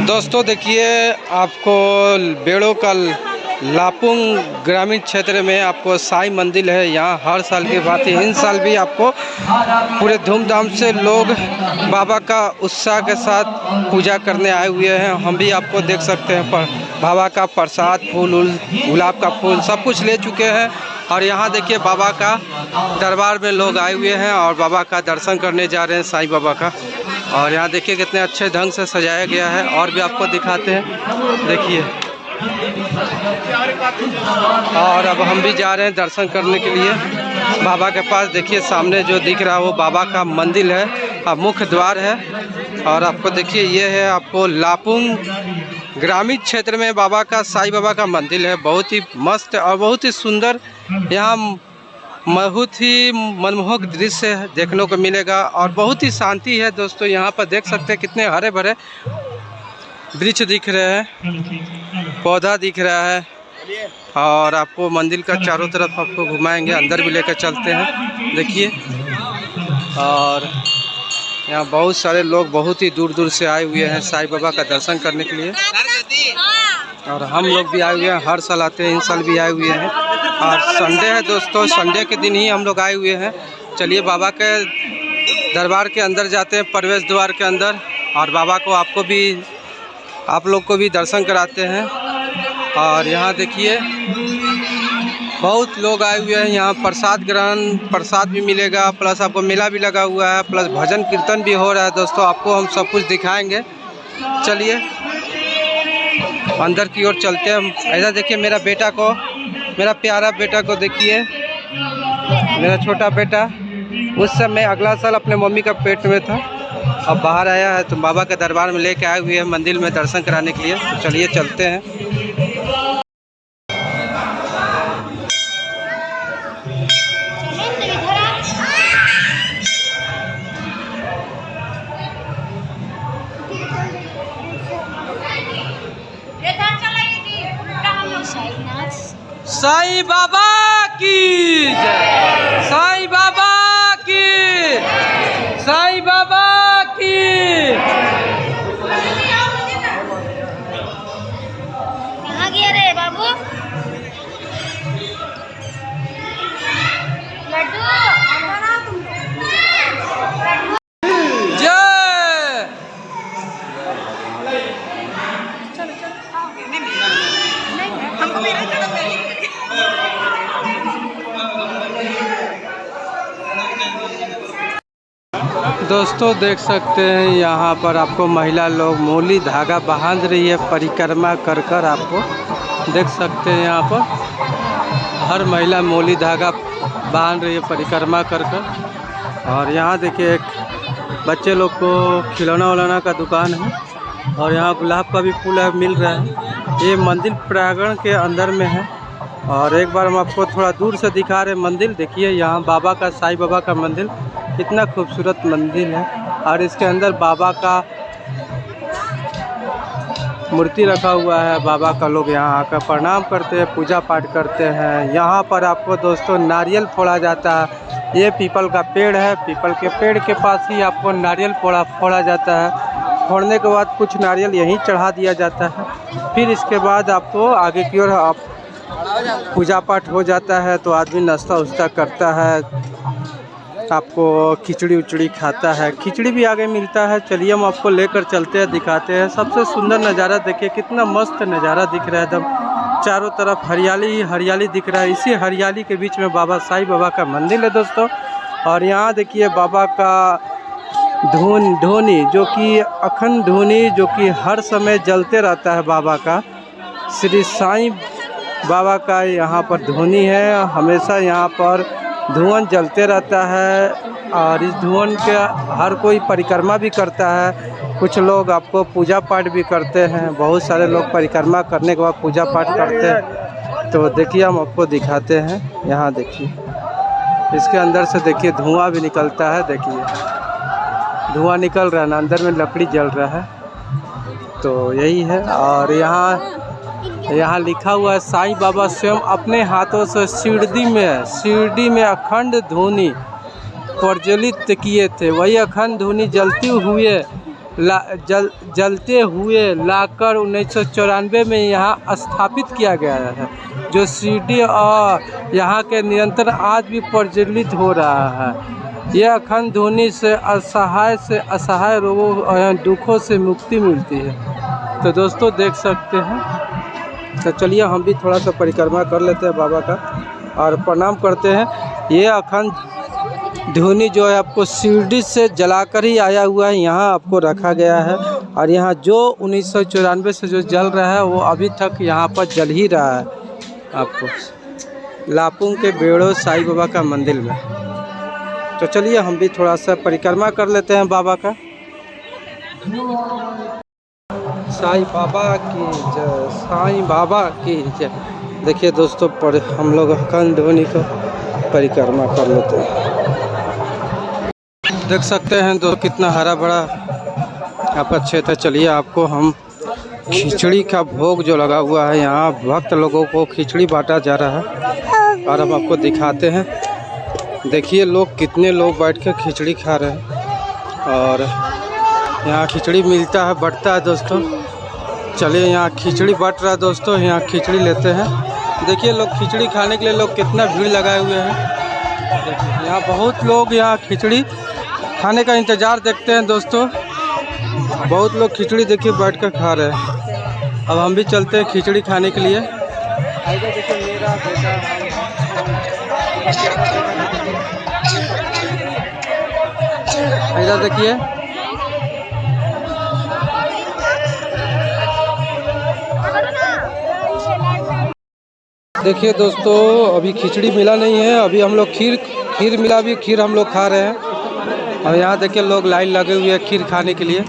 दोस्तों देखिए, आपको बेड़ो का लापुंग ग्रामीण क्षेत्र में आपको साईं मंदिर है। यहाँ हर साल की बात है, इन साल भी आपको पूरे धूमधाम से लोग बाबा का उत्साह के साथ पूजा करने आए हुए हैं। हम भी आपको देख सकते हैं, पर बाबा का प्रसाद, फूल, गुलाब का फूल सब कुछ ले चुके हैं। और यहाँ देखिए बाबा का दरबार में लोग आए हुए हैं और बाबा का दर्शन करने जा रहे हैं, साईं बाबा का। और यहाँ देखिए कितने अच्छे ढंग से सजाया गया है। और भी आपको दिखाते हैं, देखिए। और अब हम भी जा रहे हैं दर्शन करने के लिए बाबा के पास। देखिए सामने जो दिख रहा है वो बाबा का मंदिर है, मुख्य द्वार है। और आपको देखिए ये है आपको लापुंग ग्रामीण क्षेत्र में बाबा का, साईं बाबा का मंदिर है। बहुत ही मस्त और बहुत ही सुंदर, यहाँ बहुत ही मनमोहक दृश्य देखने को मिलेगा और बहुत ही शांति है। दोस्तों यहाँ पर देख सकते हैं कितने हरे भरे वृक्ष दिख रहे हैं, पौधा दिख रहा है। और आपको मंदिर का चारों तरफ आपको घुमाएंगे, अंदर भी लेकर चलते हैं, देखिए। और यहाँ बहुत सारे लोग बहुत ही दूर दूर से आए हुए हैं साईं बाबा का दर्शन करने के लिए। और हम लोग भी आए हुए हैं, हर साल आते हैं, इन साल भी आए हुए हैं। और संडे है दोस्तों, संडे के दिन ही हम लोग आए हुए हैं। चलिए बाबा के दरबार के अंदर जाते हैं, प्रवेश द्वार के अंदर, और बाबा को आप लोग को भी दर्शन कराते हैं। और यहाँ देखिए बहुत लोग आए हुए हैं। यहाँ प्रसाद भी मिलेगा, प्लस आपको मेला भी लगा हुआ है, प्लस भजन कीर्तन भी हो रहा है। दोस्तों आपको हम सब कुछ दिखाएंगे, चलिए अंदर की ओर चलते हैं। ऐसा देखिए मेरा बेटा को, मेरा प्यारा बेटा को देखिए, मेरा छोटा बेटा उस समय अगला साल अपने मम्मी का पेट में था, अब बाहर आया है तो बाबा के दरबार में लेके आए हुए हैं मंदिर में दर्शन कराने के लिए। तो चलिए चलते हैं। साईं बाबा की जय, साईं बाबा की, साईं बाबा की। कहाँ गया रे बाबू? लड्डू जय। दोस्तों देख सकते हैं यहाँ पर आपको महिला लोग मूली धागा बांध रही है, परिक्रमा कर कर। आपको देख सकते हैं यहाँ पर हर महिला मूली धागा बांध रही है परिक्रमा कर कर। और यहाँ देखिए एक बच्चे लोग को खिलौना उलौना का दुकान है। और यहाँ गुलाब का भी फूल है, मिल रहा है। ये मंदिर प्रांगण के अंदर में है। और एक बार हम आपको थोड़ा दूर से दिखा रहे मंदिर, देखिए यहाँ बाबा का, साईं बाबा का मंदिर, कितना खूबसूरत मंदिर है। और इसके अंदर बाबा का मूर्ति रखा हुआ है। बाबा का लोग यहाँ आकर प्रणाम करते हैं, पूजा पाठ करते हैं। यहाँ पर आपको दोस्तों नारियल फोड़ा जाता है। ये पीपल का पेड़ है, पीपल के पेड़ के पास ही आपको नारियल फोड़ा जाता है। फोड़ने के बाद कुछ नारियल यहीं चढ़ा दिया जाता है। फिर इसके बाद आपको आगे की ओर आप पूजा पाठ हो जाता है तो आदमी नाश्ता उस्ता करता है, आपको खिचड़ी उचड़ी खाता है। खिचड़ी भी आगे मिलता है। चलिए हम आपको लेकर चलते हैं, दिखाते हैं। सबसे सुंदर नज़ारा देखिए, कितना मस्त नज़ारा दिख रहा है। एकदम चारों तरफ हरियाली ही हरियाली दिख रहा है। इसी हरियाली के बीच में बाबा साईं बाबा का मंदिर है दोस्तों। और यहाँ देखिए बाबा का धूनी, जो कि अखंड धूनी, जो कि हर समय जलते रहता है। बाबा का, श्री साईं बाबा का यहाँ पर धूनी है, हमेशा यहाँ पर धुआं जलते रहता है। और इस धुआं के हर कोई परिक्रमा भी करता है। कुछ लोग आपको पूजा पाठ भी करते हैं। बहुत सारे लोग परिक्रमा करने के बाद पूजा पाठ करते हैं। तो देखिए हम आपको दिखाते हैं। यहाँ देखिए इसके अंदर से देखिए धुआं भी निकलता है। देखिए धुआं निकल रहा है ना, अंदर में लकड़ी जल रहा है। तो यही है। और यहाँ लिखा हुआ है साईं बाबा स्वयं अपने हाथों से शिरडी में अखंड धूनी प्रज्वलित किए थे। वही अखंड धूनी जलती हुए जलते हुए लाकर 1994 में यहाँ स्थापित किया गया है। जो सीडी और यहाँ के नियंत्रण आज भी प्रज्वलित हो रहा है। यह अखंड ध्वनि से असहाय रोगों और दुखों से मुक्ति मिलती है। तो दोस्तों देख सकते हैं। तो चलिए हम भी थोड़ा सा परिक्रमा कर लेते हैं बाबा का और प्रणाम करते हैं। ये अखंड ध्वनि जो है आपको सीडी से जलाकर ही आया हुआ है, यहाँ आपको रखा गया है। और यहाँ जो 1994 से जो जल रहा है वो अभी तक यहाँ पर जल ही रहा है। आपको लापुंग के बेड़ो साईं बाबा का मंदिर में। तो चलिए हम भी थोड़ा सा परिक्रमा कर लेते हैं बाबा का। साईं बाबा की जय, साईं बाबा की जय। देखिए दोस्तों पर हम लोग अखंड ध्वनि का परिक्रमा कर लेते हैं। देख सकते हैं तो कितना हरा भरा आपका क्षेत्र है। चलिए आपको हम खिचड़ी का भोग जो लगा हुआ है, यहाँ भक्त लोगों को खिचड़ी बांटा जा रहा है और हम आपको दिखाते हैं। देखिए लोग कितने लोग बैठ कर खिचड़ी खा रहे हैं और यहाँ खिचड़ी मिलता है, बंटता है दोस्तों। चलिए यहाँ खिचड़ी बंट रहा है दोस्तों, यहाँ खिचड़ी लेते हैं। देखिए लोग खिचड़ी खाने के लिए लोग कितना भीड़ लगाए हुए हैं। यहाँ बहुत लोग यहाँ खिचड़ी खाने का इंतज़ार देखते हैं दोस्तों। बहुत लोग खिचड़ी देखिए बैठ कर खा रहे हैं। अब हम भी चलते हैं खिचड़ी खाने के लिए। देखिए मेरा बेटा इधर देखिए, देखिए दोस्तों अभी खिचड़ी मिला नहीं है। अभी हम लोग खीर मिला, अभी खीर हम लोग खा रहे हैं। और यहाँ देखिए लोग लाइन लगे हुए हैं खीर खाने के लिए।